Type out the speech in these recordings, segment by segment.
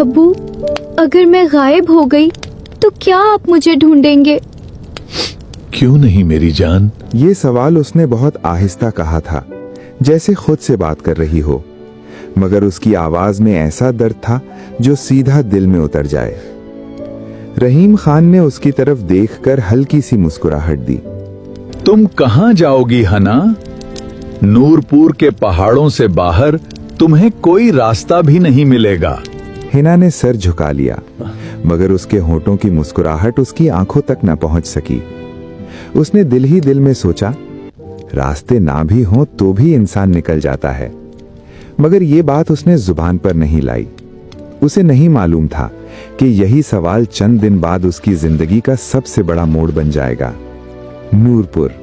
अब्बू, अगर मैं गायब हो गई तो क्या आप मुझे ढूंढेंगे? क्यों नहीं मेरी जान। ये सवाल उसने बहुत आहिस्ता कहा था, जैसे खुद से बात कर रही हो, मगर उसकी आवाज में ऐसा दर्द था जो सीधा दिल में उतर जाए। रहीम खान ने उसकी तरफ देखकर हल्की सी मुस्कुराहट दी। तुम कहां जाओगी हना? नूरपुर के पहाड़ों से बाहर तुम्हें कोई रास्ता भी नहीं मिलेगा। हिना ने सर झुका लिया, मगर उसके होठों की मुस्कुराहट उसकी आंखों तक न पहुंच सकी। उसने दिल ही दिल में सोचा, रास्ते ना भी हों तो भी इंसान निकल जाता है। मगर ये बात उसने जुबान पर नहीं लाई। उसे नहीं मालूम था कि यही सवाल चंद दिन बाद उसकी जिंदगी का सबसे बड़ा मोड़ बन जाएगा। नूरपुर,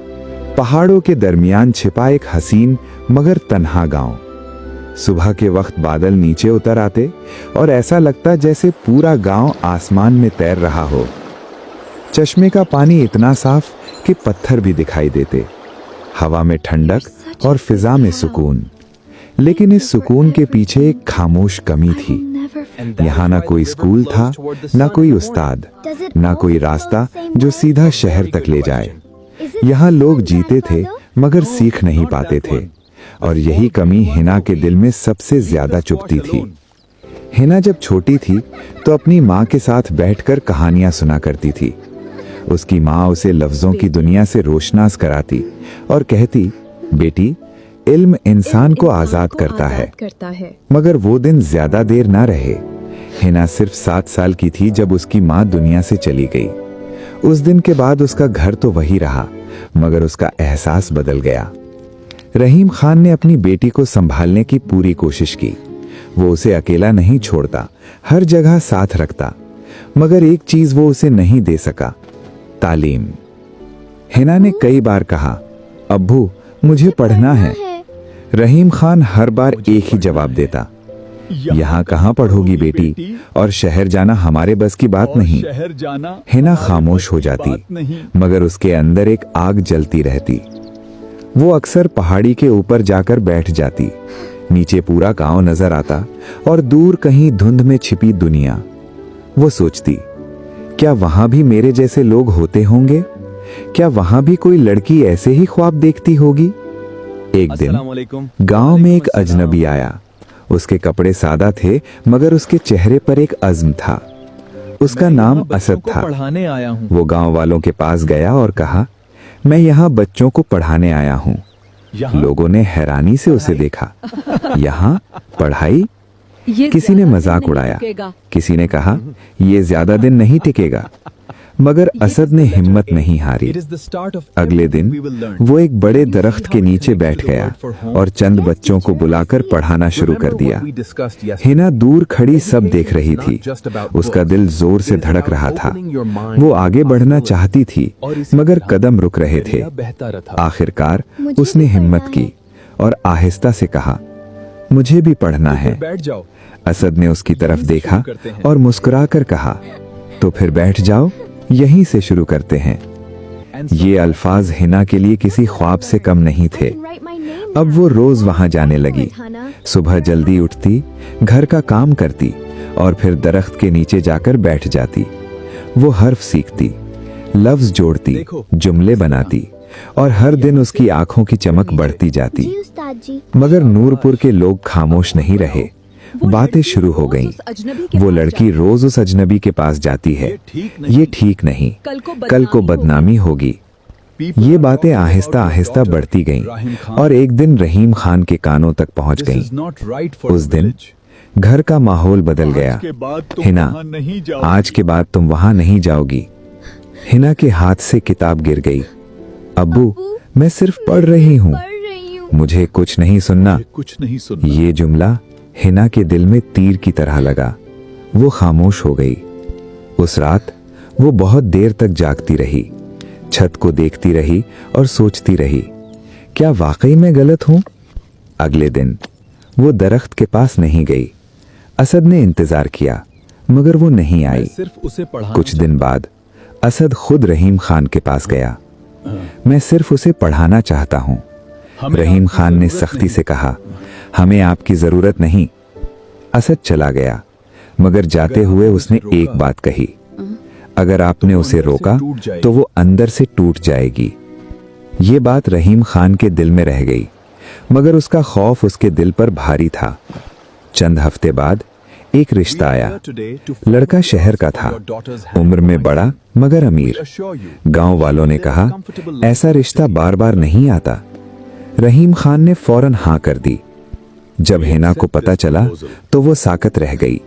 पहाड़ों के दरमियान छिपा एक हसीन मगर तन्हा गांव। सुबह के वक्त बादल नीचे उतर आते और ऐसा लगता जैसे पूरा गांव आसमान में तैर रहा हो। चश्मे का पानी इतना साफ कि पत्थर भी दिखाई देते। हवा में ठंडक और फिजा में सुकून। लेकिन इस सुकून के पीछे एक खामोश कमी थी। यहाँ ना कोई स्कूल था, ना कोई उस्ताद, ना कोई रास्ता जो सीधा शहर तक ले जाए। यहाँ लोग जीते थे मगर सीख नहीं पाते थे, और यही कमी हिना के दिल में सबसे ज्यादा चुभती थी। हिना जब छोटी थी तो अपनी माँ के साथ बैठकर कहानियां सुना करती थी। उसकी माँ उसे लफ्जों की दुनिया से रोशनास कराती और कहती, बेटी, इल्म इंसान को आजाद करता है। मगर वो दिन ज्यादा देर ना रहे। हिना सिर्फ 7 साल की थी जब उसकी माँ दुनिया से चली गई। उस दिन के बाद उसका घर तो वही रहा, मगर उसका एहसास बदल गया। रहीम खान ने अपनी बेटी को संभालने की पूरी कोशिश की। वो उसे अकेला नहीं छोड़ता, हर जगह साथ रखता, मगर एक चीज वो उसे नहीं दे सका, तालीम। हिना ने कई बार कहा, अब्बू, मुझे पढ़ना है। रहीम खान हर बार एक ही जवाब देता, यहाँ कहाँ पढ़ोगी बेटी, और शहर जाना हमारे बस की बात नहीं। हिना खामोश हो जाती, मगर उसके अंदर एक आग जलती रहती। वो अक्सर पहाड़ी के ऊपर जाकर बैठ जाती। नीचे पूरा गांव नजर आता और दूर कहीं धुंध में छिपी दुनिया। वो सोचती, क्या वहां भी मेरे जैसे लोग होते होंगे? क्या वहां भी कोई लड़की ऐसे ही ख्वाब देखती होगी? एक दिन गांव में एक अजनबी आया। उसके कपड़े सादा थे, मगर उसके चेहरे पर एक अज़्म था। उसका नाम असद था। वो गांव वालों के पास गया और कहा, मैं यहाँ बच्चों को पढ़ाने आया हूँ। लोगों ने हैरानी से उसे देखा। यहाँ पढ़ाई? किसी ने मजाक उड़ाया, किसी ने कहा, ये ज्यादा दिन नहीं टिकेगा। मगर असद ने हिम्मत नहीं हारी। अगले दिन वो एक बड़े दरख्त के नीचे बैठ गया और चंद बच्चों को बुलाकर पढ़ाना शुरू कर दिया। हिना दूर खड़ी सब देख रही थी। उसका दिल जोर से धड़क रहा था। वो आगे बढ़ना चाहती थी, मगर कदम रुक रहे थे। आखिरकार उसने हिम्मत की और आहिस्ता से कहा, मुझे भी पढ़ना है। असद ने उसकी तरफ देखा और मुस्कुराकर कहा, तो फिर बैठ जाओ, यहीं से शुरू करते हैं। ये अल्फाज हिना के लिए किसी ख्वाब से कम नहीं थे। अब वो रोज वहां जाने लगी। सुबह जल्दी उठती, घर का काम करती और फिर दरख्त के नीचे जाकर बैठ जाती। वो हर्फ सीखती, लफ्ज जोड़ती, जुमले बनाती, और हर दिन उसकी आंखों की चमक बढ़ती जाती। मगर नूरपुर के लोग खामोश नहीं रहे। बातें शुरू हो गईं। वो लड़की रोज उस अजनबी के पास जाती है, ये ठीक नहीं, कल को बदनामी होगी। ये बातें आहिस्ता आहिस्ता बढ़ती गईं और एक दिन रहीम खान के कानों तक पहुंच गईं। उस दिन घर का माहौल बदल गया। हिना, आज के बाद तुम वहां नहीं जाओगी। हिना के हाथ से किताब गिर गई। अब्बू, मैं सिर्फ पढ़ रही हूँ, मुझे कुछ नहीं सुनना। ये जुमला हिना के दिल में तीर की तरह लगा। वो खामोश हो गई। उस रात वो बहुत देर तक जागती रही, छत को देखती रही और सोचती रही, क्या वाकई मैं गलत हूं? अगले दिन वो दरख्त के पास नहीं गई। असद ने इंतजार किया, मगर वो नहीं आई। कुछ दिन बाद असद खुद रहीम खान के पास गया। मैं सिर्फ उसे पढ़ाना चाहता हूं। रहीम खान ने सख्ती से कहा, हमें आपकी जरूरत नहीं। असद चला गया, मगर जाते हुए उसने एक बात कही, अगर आपने उसे रोका तो वो अंदर से टूट जाएगी। ये बात रहीम खान के दिल में रह गई, मगर उसका खौफ उसके दिल पर भारी था। चंद हफ्ते बाद एक रिश्ता आया। लड़का शहर का था, उम्र में बड़ा मगर अमीर। गांव वालों ने कहा, ऐसा रिश्ता बार बार नहीं आता। रहीम खान ने फौरन हाँ कर दी। जब हिना को पता चला तो वो साकत रह गई।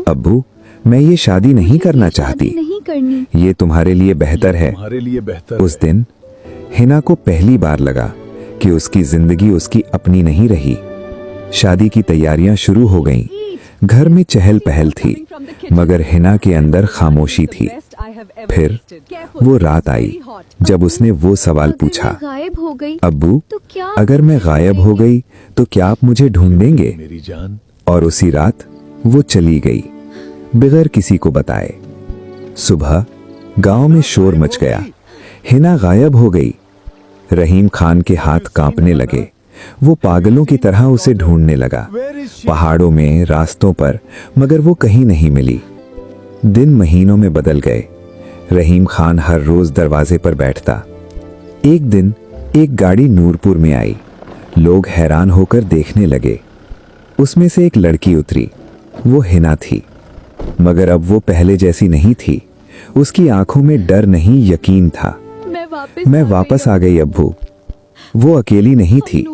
अब्बू, मैं ये शादी नहीं करना चाहती, नहीं करनी। ये तुम्हारे लिए बेहतर है। उस दिन हिना को पहली बार लगा कि उसकी जिंदगी उसकी अपनी नहीं रही। शादी की तैयारियां शुरू हो गईं। घर में चहल पहल थी, मगर हिना के अंदर खामोशी थी। फिर वो रात आई जब उसने वो सवाल पूछा, गायब हो गई अब्बू, तो क्या अगर मैं गायब हो गई तो क्या आप मुझे ढूंढेंगे? मेरी जान। और उसी रात वो चली गई बगैर किसी को बताए। सुबह गांव में शोर मच गया, हिना गायब हो गई। रहीम खान के हाथ कांपने लगे। वो पागलों की तरह उसे ढूंढने लगा, पहाड़ों में, रास्तों पर, मगर वो कहीं नहीं मिली। दिन महीनों में बदल गए। रहीम खान हर रोज दरवाजे पर बैठता। एक दिन एक गाड़ी नूरपुर में आई। लोग हैरान होकर देखने लगे। उसमें से एक लड़की उतरी। वो हिना थी, मगर अब वो पहले जैसी नहीं थी। उसकी आंखों में डर नहीं, यकीन था। मैं वापस आ गई अब्बू। वो अकेली नहीं थी,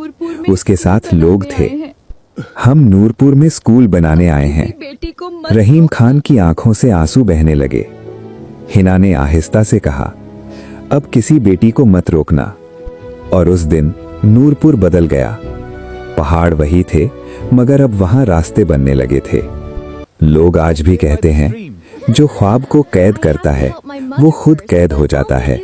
उसके साथ लोग थे। हम नूरपुर में स्कूल बनाने आए हैं। रहीम खान की आंखों से आंसू बहने लगे। हिना ने आहिस्ता से कहा, अब किसी बेटी को मत रोकना। और उस दिन नूरपुर बदल गया। पहाड़ वही थे, मगर अब वहां रास्ते बनने लगे थे। लोग आज भी कहते हैं, जो ख्वाब को कैद करता है वो खुद कैद हो जाता है।